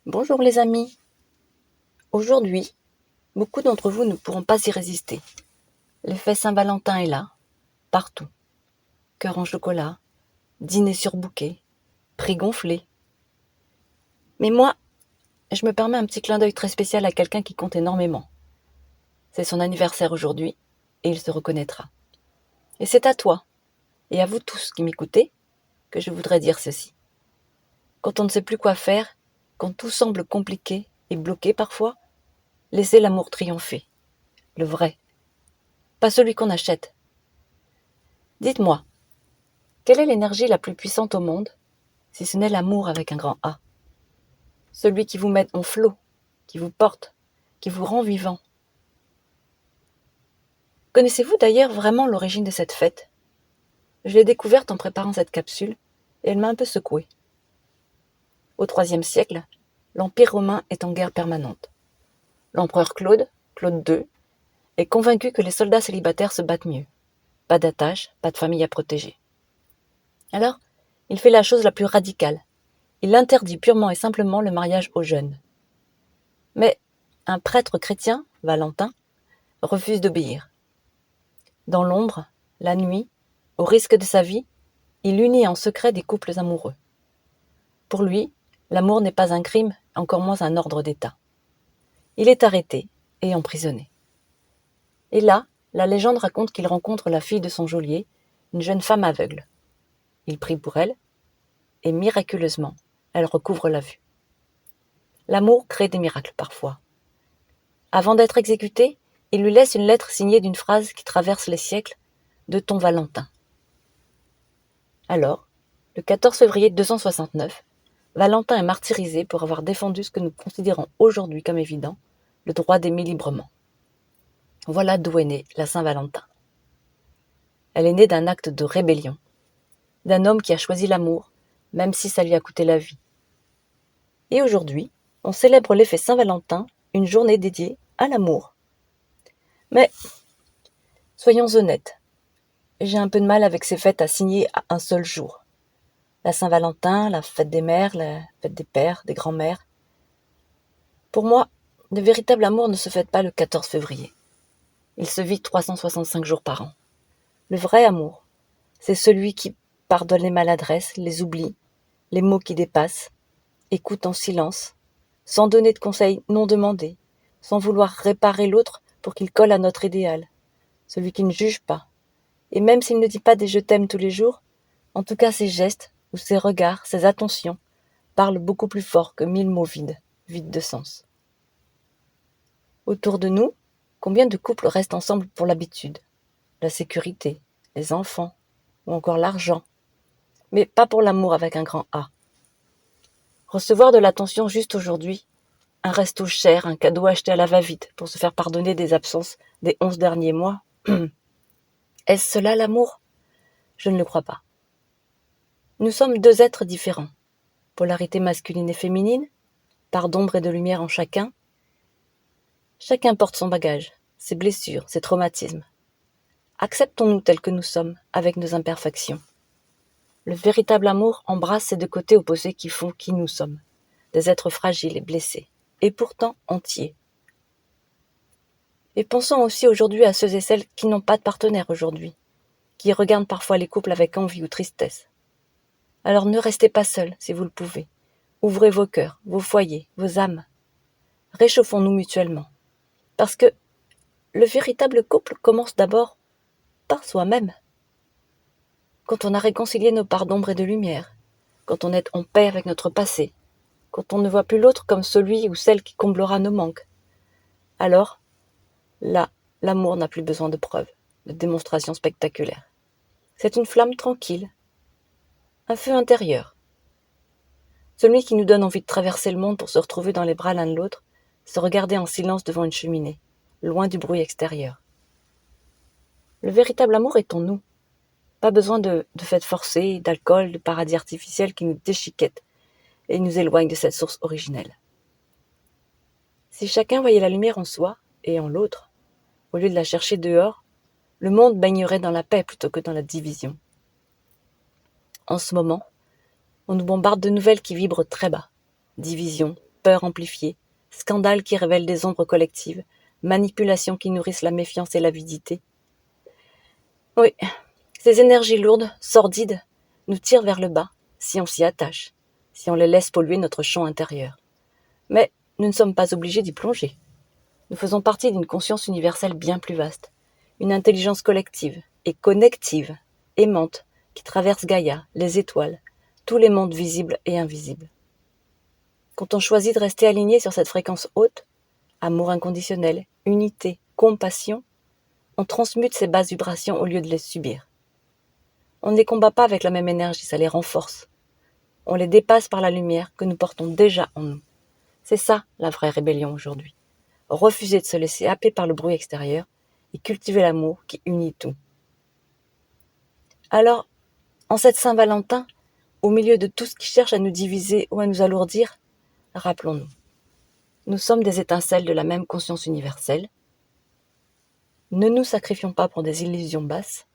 Bonjour les amis. Aujourd'hui, beaucoup d'entre vous ne pourront pas y résister. L'effet Saint-Valentin est là, partout. Cœur en chocolat, dîner surbooké, prix gonflé. Mais moi, je me permets un petit clin d'œil très spécial à quelqu'un qui compte énormément. C'est son anniversaire aujourd'hui et il se reconnaîtra. Et c'est à toi, et à vous tous qui m'écoutez, que je voudrais dire ceci. Quand on ne sait plus quoi faire, quand tout semble compliqué et bloqué parfois, laissez l'amour triompher. Le vrai. Pas celui qu'on achète. Dites-moi, quelle est l'énergie la plus puissante au monde, si ce n'est l'amour avec un grand A? Celui qui vous met en flot, qui vous porte, qui vous rend vivant. Connaissez-vous d'ailleurs vraiment l'origine de cette fête? Je l'ai découverte en préparant cette capsule, et elle m'a un peu secouée. Au IIIe siècle, l'Empire romain est en guerre permanente. L'empereur Claude II, est convaincu que les soldats célibataires se battent mieux. Pas d'attache, pas de famille à protéger. Alors, il fait la chose la plus radicale. Il interdit purement et simplement le mariage aux jeunes. Mais un prêtre chrétien, Valentin, refuse d'obéir. Dans l'ombre, la nuit, au risque de sa vie, il unit en secret des couples amoureux. Pour lui, l'amour n'est pas un crime, encore moins un ordre d'État. Il est arrêté et emprisonné. Et là, la légende raconte qu'il rencontre la fille de son geôlier, une jeune femme aveugle. Il prie pour elle, et miraculeusement, elle recouvre la vue. L'amour crée des miracles parfois. Avant d'être exécuté, il lui laisse une lettre signée d'une phrase qui traverse les siècles, de ton Valentin. Alors, le 14 février 269, Valentin est martyrisé pour avoir défendu ce que nous considérons aujourd'hui comme évident, le droit d'aimer librement. Voilà d'où est née la Saint-Valentin. Elle est née d'un acte de rébellion, d'un homme qui a choisi l'amour, même si ça lui a coûté la vie. Et aujourd'hui, on célèbre l'effet Saint-Valentin, une journée dédiée à l'amour. Mais, soyons honnêtes, j'ai un peu de mal avec ces fêtes assignées à un seul jour. La Saint-Valentin, la fête des mères, la fête des pères, des grands-mères. Pour moi, le véritable amour ne se fête pas le 14 février. Il se vit 365 jours par an. Le vrai amour, c'est celui qui pardonne les maladresses, les oublis, les mots qui dépassent, écoute en silence, sans donner de conseils non demandés, sans vouloir réparer l'autre pour qu'il colle à notre idéal. Celui qui ne juge pas. Et même s'il ne dit pas des je t'aime tous les jours, en tout cas ses gestes ou ses regards, ses attentions, parlent beaucoup plus fort que 1000 mots vides de sens. Autour de nous, combien de couples restent ensemble pour l'habitude, la sécurité, les enfants, ou encore l'argent, mais pas pour l'amour avec un grand A. Recevoir de l'attention juste aujourd'hui, un resto cher, un cadeau acheté à la va-vite pour se faire pardonner des absences des 11 derniers mois, est-ce cela l'amour? Je ne le crois pas. Nous sommes deux êtres différents, polarité masculine et féminine, part d'ombre et de lumière en chacun. Chacun porte son bagage, ses blessures, ses traumatismes. Acceptons-nous tels que nous sommes, avec nos imperfections. Le véritable amour embrasse ces deux côtés opposés qui font qui nous sommes, des êtres fragiles et blessés, et pourtant entiers. Et pensons aussi aujourd'hui à ceux et celles qui n'ont pas de partenaire aujourd'hui, qui regardent parfois les couples avec envie ou tristesse. Alors ne restez pas seuls si vous le pouvez. Ouvrez vos cœurs, vos foyers, vos âmes. Réchauffons-nous mutuellement. Parce que le véritable couple commence d'abord par soi-même. Quand on a réconcilié nos parts d'ombre et de lumière, quand on est en paix avec notre passé, quand on ne voit plus l'autre comme celui ou celle qui comblera nos manques, alors, là, l'amour n'a plus besoin de preuves, de démonstrations spectaculaires. C'est une flamme tranquille, un feu intérieur. Celui qui nous donne envie de traverser le monde pour se retrouver dans les bras l'un de l'autre, se regarder en silence devant une cheminée, loin du bruit extérieur. Le véritable amour est en nous. Pas besoin de fêtes forcées, d'alcool, de paradis artificiels qui nous déchiquettent et nous éloignent de cette source originelle. Si chacun voyait la lumière en soi et en l'autre, au lieu de la chercher dehors, le monde baignerait dans la paix plutôt que dans la division. En ce moment, on nous bombarde de nouvelles qui vibrent très bas. Division, peurs amplifiées, scandales qui révèlent des ombres collectives, manipulations qui nourrissent la méfiance et l'avidité. Oui, ces énergies lourdes, sordides, nous tirent vers le bas, si on s'y attache, si on les laisse polluer notre champ intérieur. Mais nous ne sommes pas obligés d'y plonger. Nous faisons partie d'une conscience universelle bien plus vaste, une intelligence collective et connective, aimante, qui traverse Gaïa, les étoiles, tous les mondes visibles et invisibles. Quand on choisit de rester aligné sur cette fréquence haute, amour inconditionnel, unité, compassion, on transmute ces basses vibrations au lieu de les subir. On ne les combat pas avec la même énergie, ça les renforce. On les dépasse par la lumière que nous portons déjà en nous. C'est ça la vraie rébellion aujourd'hui. Refuser de se laisser happer par le bruit extérieur et cultiver l'amour qui unit tout. Alors, en cette Saint-Valentin, au milieu de tout ce qui cherche à nous diviser ou à nous alourdir, rappelons-nous, nous sommes des étincelles de la même conscience universelle. Ne nous sacrifions pas pour des illusions basses.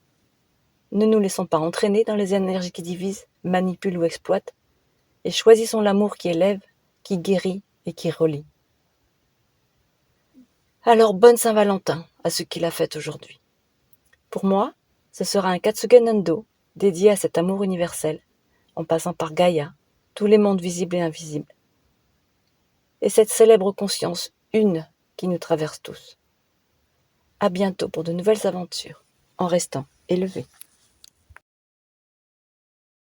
Ne nous laissons pas entraîner dans les énergies qui divisent, manipulent ou exploitent, et choisissons l'amour qui élève, qui guérit et qui relie. Alors bonne Saint-Valentin à ceux qui la fêtent aujourd'hui. Pour moi, ce sera un Katsugen Nendo dédié à cet amour universel, en passant par Gaïa, tous les mondes visibles et invisibles, et cette célèbre conscience une qui nous traverse tous. À bientôt pour de nouvelles aventures, en restant élevés.